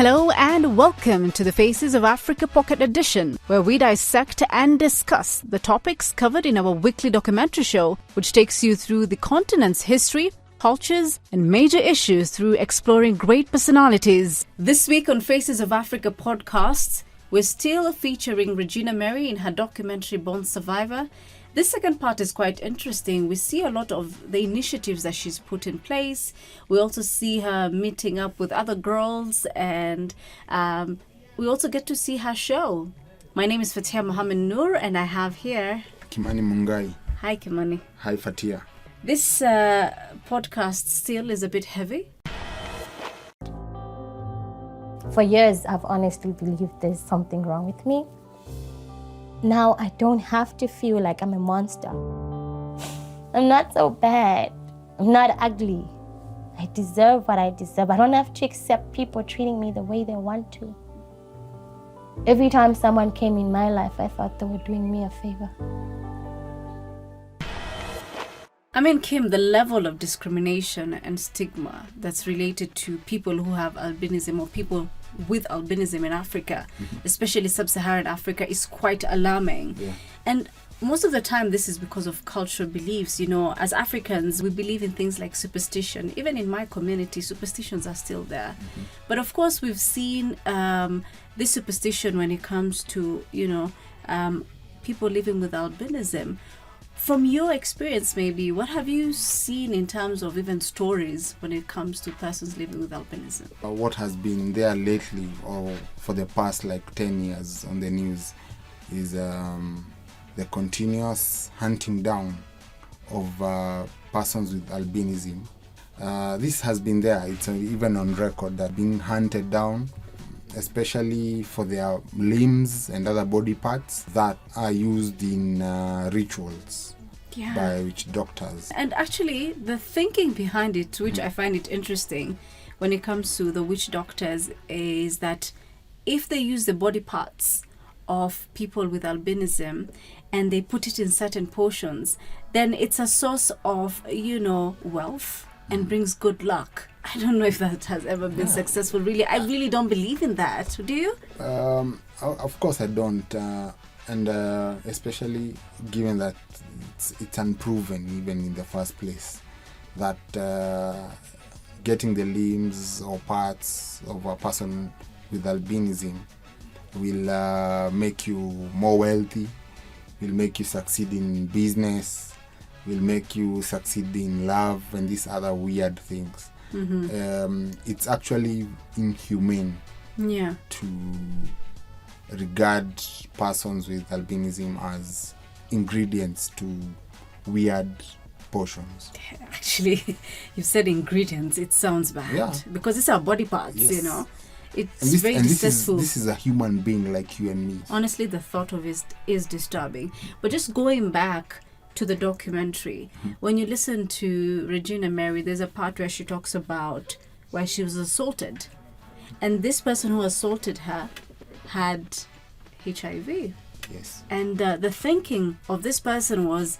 Hello and welcome to the Faces of Africa Pocket Edition, where we dissect and discuss the topics covered in our weekly documentary show, which takes you through the continent's history, cultures, and major issues through exploring great personalities. This week on Faces of Africa podcasts, we're still featuring Regina Mary in her documentary Born Survivor. This second part is quite interesting. We see a lot of the initiatives that she's put in place. We also see her meeting up with other girls, and we also get to see her show. My name is Fathiya Nur, and I have here Kimani Mungai. Hi, Kimani. Hi, Fathiya. This podcast still is a bit heavy. For years, I've honestly believed there's something wrong with me. Now I don't have to feel like I'm a monster. I'm not so bad. I'm not ugly. I deserve what I deserve. I don't have to accept people treating me the way they want to. Every time someone came in my life, I thought they were doing me a favor. I mean, Kim, the level of discrimination and stigma that's related to people who have albinism or people with albinism in Africa, especially sub-Saharan Africa, is quite alarming. Yeah. And most of the time, this is because of cultural beliefs. You know, as Africans, we believe in things like superstition. Even in my community, superstitions are still there. But of course, we've seen this superstition when it comes to, people living with albinism. From your experience, maybe, what have you seen in terms of even stories when it comes to persons living with albinism? What has been there lately or for the past 10 years on the news is the continuous hunting down of persons with albinism. This has been there. It's even on record that being hunted down, especially for their limbs and other body parts that are used in rituals by witch doctors. And actually, the thinking behind it, which I find it interesting when it comes to the witch doctors, is that if they use the body parts of people with albinism and they put it in certain portions, then it's a source of, wealth and brings good luck. I don't know if that has ever been successful, really. I really don't believe in that. Do you? Of course I don't. And especially given that it's unproven even in the first place, that getting the limbs or parts of a person with albinism will make you more wealthy, will make you succeed in business, will make you succeed in love and these other weird things. It's actually inhumane to regard persons with albinism as ingredients to weird potions. Actually, you said ingredients. It sounds bad because it's our body parts, It's very distasteful. This is a human being like you and me. Honestly, the thought of it is disturbing. But just going back to the documentary, when you listen to Regina Mary, there's a part where she talks about where she was assaulted, and this person who assaulted her had HIV. Yes. And the thinking of this person was,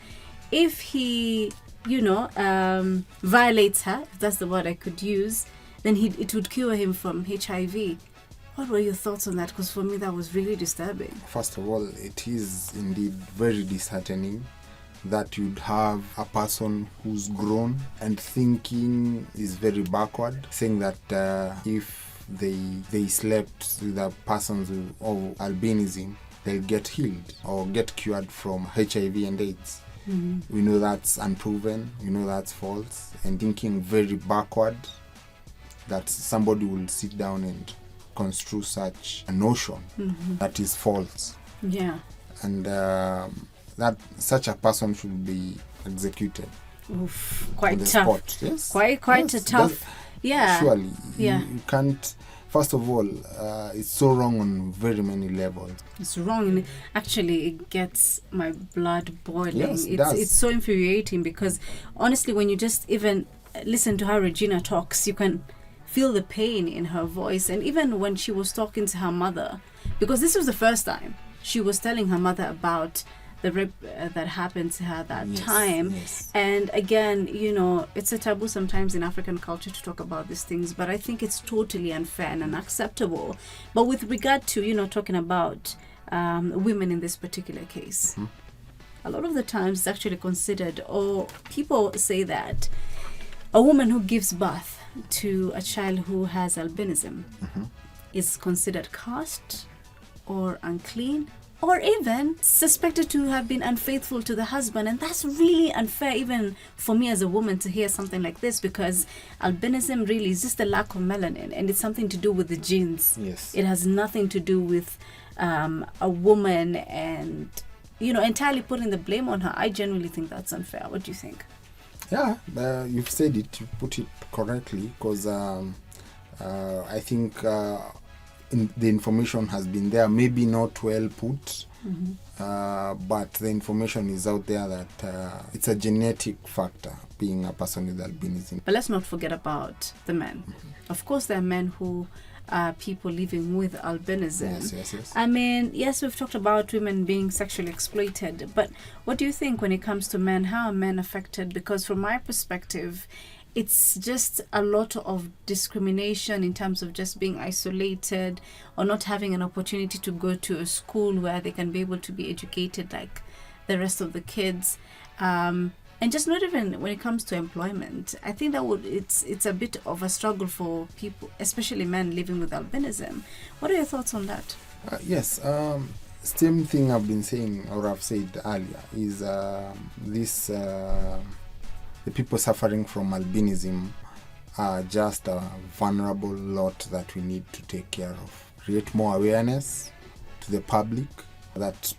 if he violates her, if that's the word I could use, then it would cure him from HIV. What were your thoughts on that? Because for me, that was really disturbing. First of all, it is indeed very disheartening that you'd have a person who's grown and thinking is very backward, saying that if they slept with a person of albinism, they'll get healed or get cured from HIV and AIDS. We know that's unproven, we know that's false, and thinking very backward that somebody will sit down and construe such a notion that is false. Yeah. And that such a person should be executed. Oof, quite on the tough. Spot. Yes. Quite a tough. Surely. Yeah. You can't. First of all, it's so wrong on very many levels. It's wrong. Actually, it gets my blood boiling. Yes, it does. It's so infuriating because honestly, when you just even listen to how Regina talks, you can feel the pain in her voice. And even when she was talking to her mother, because this was the first time she was telling her mother about the rape that happened to her that Yes, time. yes. And again, you know, it's a taboo sometimes in African culture to talk about these things, but I think it's totally unfair and unacceptable. But with regard to, you know, talking about women in this particular case, a lot of the times it's actually considered, or people say that a woman who gives birth to a child who has albinism is considered caste or unclean, or even suspected to have been unfaithful to the husband. And that's really unfair, even for me as a woman, to hear something like this, because albinism really is just the lack of melanin, and it's something to do with the genes. Yes. It has nothing to do with a woman, and, you know, entirely putting the blame on her. I genuinely think that's unfair. What do you think? Yeah, you've said it, you put it correctly, because I think the information has been there, maybe not well put, but the information is out there that it's a genetic factor, being a person with albinism. But let's not forget about the men. Of course, there are men who are people living with albinism. Yes. I mean, yes, we've talked about women being sexually exploited, but what do you think when it comes to men? How are men affected? Because from my perspective, it's just a lot of discrimination in terms of just being isolated or not having an opportunity to go to a school where they can be able to be educated like the rest of the kids. And just not even when it comes to employment. I think that it's a bit of a struggle for people, especially men living with albinism. What are your thoughts on that? Yes, same thing I've been saying, or I've said earlier, is the people suffering from albinism are just a vulnerable lot that we need to take care of. Create more awareness to the public that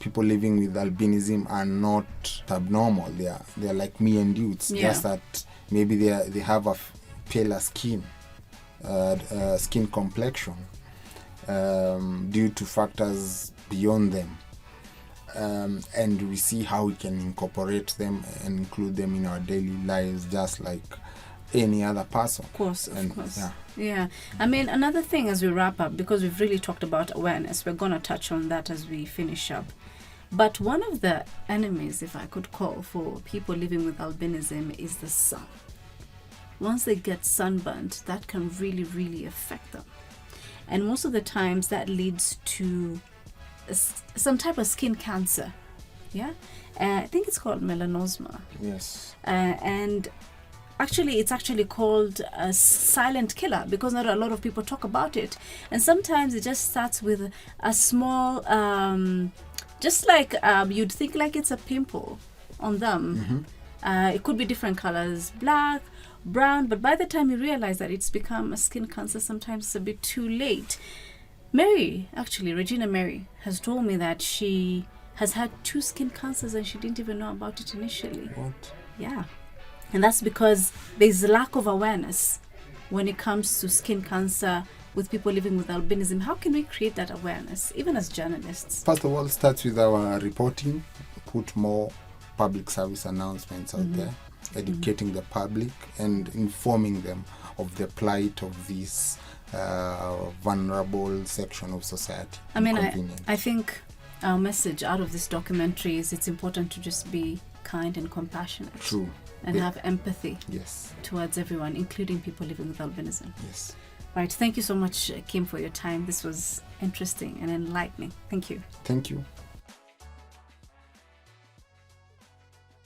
people living with albinism are not abnormal. They're like me and you. It's just that maybe they have a paler skin complexion due to factors beyond them. And we see how we can incorporate them and include them in our daily lives just like any other person. Of course. Yeah. I mean, another thing as we wrap up, because we've really talked about awareness, we're going to touch on that as we finish up. But one of the enemies, if I could call, for people living with albinism is the sun. Once they get sunburnt, that can really, really affect them. And most of the times that leads to some type of skin cancer. I think it's called melanoma. Yes. And actually it's actually called a silent killer, because not a lot of people talk about it. And sometimes it just starts with a small just like you'd think like it's a pimple on them. It could be different colors, black, brown, but by the time you realize that it's become a skin cancer, sometimes it's a bit too late. Regina Mary has told me that she has had 2 skin cancers and she didn't even know about it initially. What? Yeah. And that's because there's a lack of awareness when it comes to skin cancer with people living with albinism. How can we create that awareness, even as journalists? First of all, it starts with our reporting, put more public service announcements out there, educating the public and informing them of the plight of this vulnerable section of society. I mean, I think our message out of this documentary is it's important to just be kind and compassionate. True. And have empathy Yes. towards everyone, including people living with albinism. Yes. Right. Thank you so much, Kim, for your time. This was interesting and enlightening. Thank you. Thank you.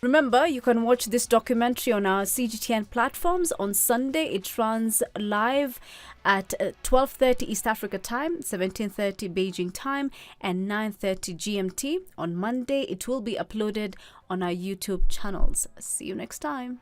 Remember, you can watch this documentary on our CGTN platforms. On Sunday, it runs live at 12:30 East Africa time, 17:30 Beijing time, and 9:30 GMT. On Monday, it will be uploaded on our YouTube channels. See you next time.